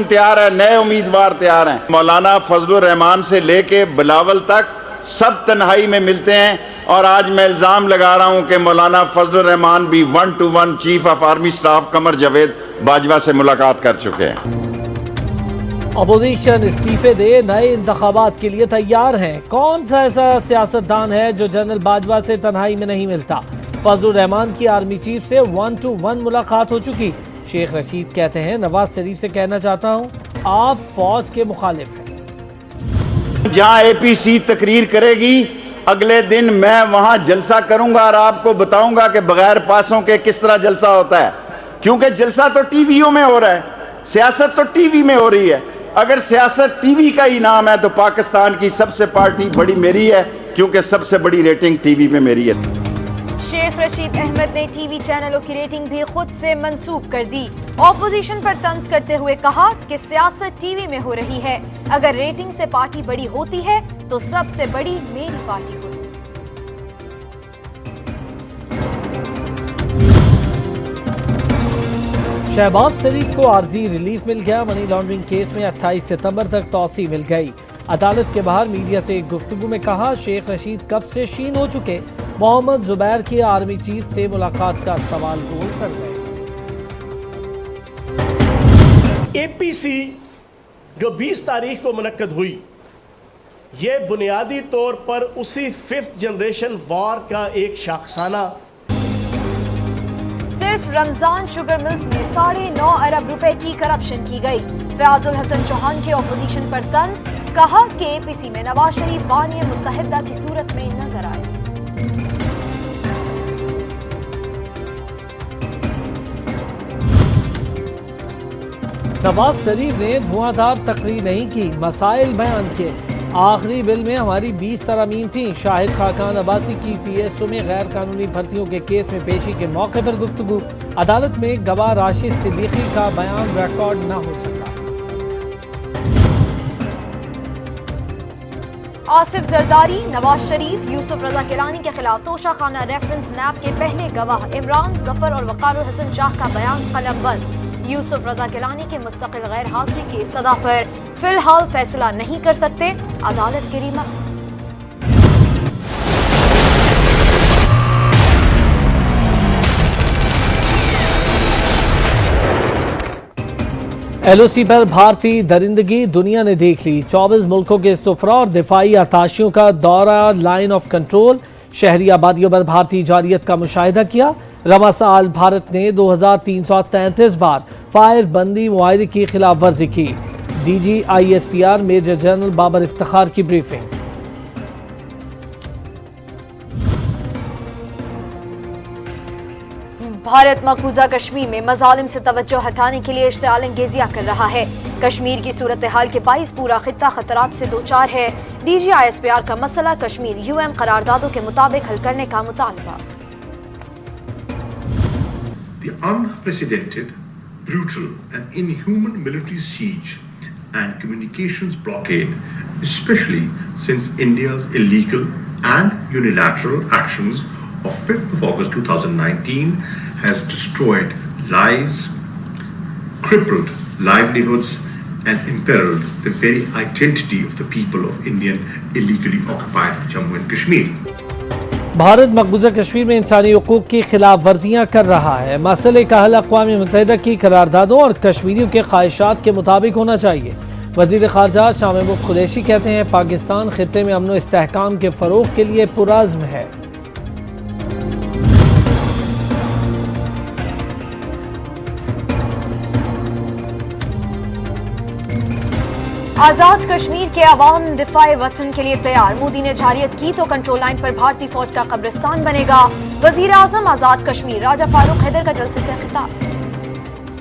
تیار ہے, نئے امیدوار تیار ہیں. مولانا فضل الرحمان سے لے کے بلاول تک سب تنہائی میں ملتے ہیں, اور آج میں الزام لگا رہا ہوں کہ مولانا فضل الرحمان بھی 1-to-1 chief of army staff Qamar Javed Bajwa سے ملاقات کر چکے ہیں. اپوزیشن استعفے دے, نئے انتخابات کے لیے تیار ہیں. کون سا ایسا سیاستدان ہے جو جنرل باجوہ سے تنہائی میں نہیں ملتا؟ فضل الرحمان کی آرمی چیف سے 1-to-1 ملاقات ہو چکی. شیخ رشید کہتے ہیں نواز شریف سے کہنا چاہتا ہوں آپ فوج کے مخالف ہیں. جہاں اے پی سی تقریر کرے گی اگلے دن میں وہاں جلسہ کروں گا اور آپ کو بتاؤں گا کہ بغیر پاسوں کے کس طرح جلسہ ہوتا ہے, کیونکہ جلسہ تو ٹی ویوں میں ہو رہا ہے, سیاست تو ٹی وی میں ہو رہی ہے. اگر سیاست ٹی وی کا ہی نام ہے تو پاکستان کی سب سے پارٹی بڑی میری ہے, کیونکہ سب سے بڑی ریٹنگ ٹی وی میں میری ہے. شیخ رشید احمد نے ٹی وی چینلوں کی ریٹنگ بھی خود سے منسوب کر دی. اپوزیشن پر طنز کرتے ہوئے کہا کہ سیاست ٹی وی میں ہو رہی ہے, اگر ریٹنگ سے پارٹی بڑی ہوتی ہے تو سب سے بڑی میری پارٹی ہوتی. شہباز شریف کو عارضی ریلیف مل گیا. منی لانڈرنگ کیس میں 28 ستمبر تک توسیع مل گئی. عدالت کے باہر میڈیا سے ایک گفتگو میں کہا شیخ رشید کب سے شین ہو چکے, محمد زبیر کی آرمی چیف سے ملاقات کا سوال گول کر گئے. اے پی سی جو 20 تاریخ کو منعقد ہوئی یہ بنیادی طور پر اسی 5th جنریشن وار کا ایک شاخسانہ. صرف رمضان شوگر ملز میں 9.5 ارب روپے کی کرپشن کی گئی. فیاض الحسن چوہان کے اپوزیشن پر طنز, کہا کہ اے پی سی میں نواز شریف بانی متحدہ کی صورت میں نظر آئے. نواز شریف نے دھواں دھار تقریر نہیں کی, مسائل بیان کیے. آخری بل میں ہماری 20 ترامیم تھیں. شاہد خاقان عباسی کی پی ایس او میں غیر قانونی بھرتیوں کے کیس میں پیشی کے موقع پر گفتگو. عدالت میں گواہ راشد صدیقی کا بیان ریکارڈ نہ ہو سکا. آصف زرداری, نواز شریف, یوسف رضا گیلانی کے خلاف توشہ خانہ ریفرنس نیب کے پہلے گواہ عمران ظفر اور وقار الحسن شاہ کا بیان قلم بند. یوسف رضا گیلانی کے مستقل غیر حاضری کی استدعا پر فی الحال فیصلہ نہیں کر سکتے, عدالت کی ریمارک. ایل او سی پر بھارتی درندگی دنیا نے دیکھ لی. 24 ملکوں کے سفراء اور دفاعی اتاشیوں کا دورہ لائن آف کنٹرول. شہری آبادیوں پر بھارتی جارحیت کا مشاہدہ کیا. رواں سال بھارت نے 2333 بار فائر بندی معاہدے کی خلاف ورزی کی. D G I S P R major general Babar Iftikhar کی بریفنگ. بھارت مقبوضہ کشمیر میں مظالم سے توجہ ہٹانے کے لیے اشتعال انگیزیاں کر رہا ہے. کشمیر کی صورتحال کے باعث پورا خطہ خطرات سے دوچار ہے. D G I S P R کا مسئلہ کشمیر یو این قراردادوں کے مطابق حل کرنے کا مطالبہ. The unprecedented, brutal and inhuman military siege and communications blockade, especially since India's illegal and unilateral actions of 5th of August 2019 has destroyed lives, crippled livelihoods and imperiled the very identity of the people of Indian illegally occupied Jammu and Kashmir. Bharat مقبوضہ کشمیر میں انسانی حقوق کی خلاف ورزیاں کر رہا ہے. مسئلے کا حل اقوام متحدہ کی قراردادوں اور کشمیریوں کے خواہشات کے مطابق ہونا چاہیے. وزیر خارجہ شاہ محمود قریشی کہتے ہیں پاکستان خطے میں امن و استحکام کے فروغ کے لیے پرعزم ہے. آزاد کشمیر کے عوام دفاع وطن کے لیے تیار. مودی نے جارحیت کی تو کنٹرول لائن پر بھارتی فوج کا قبرستان بنے گا. وزیر اعظم آزاد کشمیر راجہ فاروق حیدر کا جلسے سے خطاب.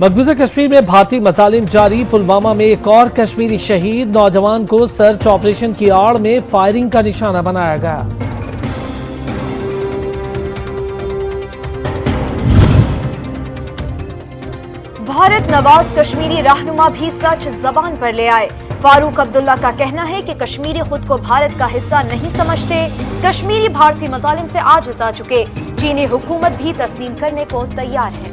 مقبوضہ کشمیر میں بھارتی مظالم جاری. پلوامہ میں ایک اور کشمیری شہید. نوجوان کو سرچ آپریشن کی آڑ میں فائرنگ کا نشانہ بنایا گیا. بھارت نواز کشمیری رہنما بھی سچ زبان پر لے آئے. فاروق عبداللہ کا کہنا ہے کہ کشمیری خود کو بھارت کا حصہ نہیں سمجھتے. کشمیری بھارتی مظالم سے عاجز آ چکے. چینی حکومت بھی تسلیم کرنے کو تیار ہے.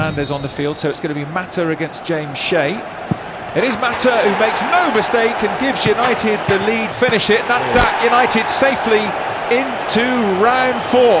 Fernandez on the field, so it's going to be Mata against James Shea. It is Mata who makes no mistake and gives United the lead. Finish it. That's that. United safely into round 4.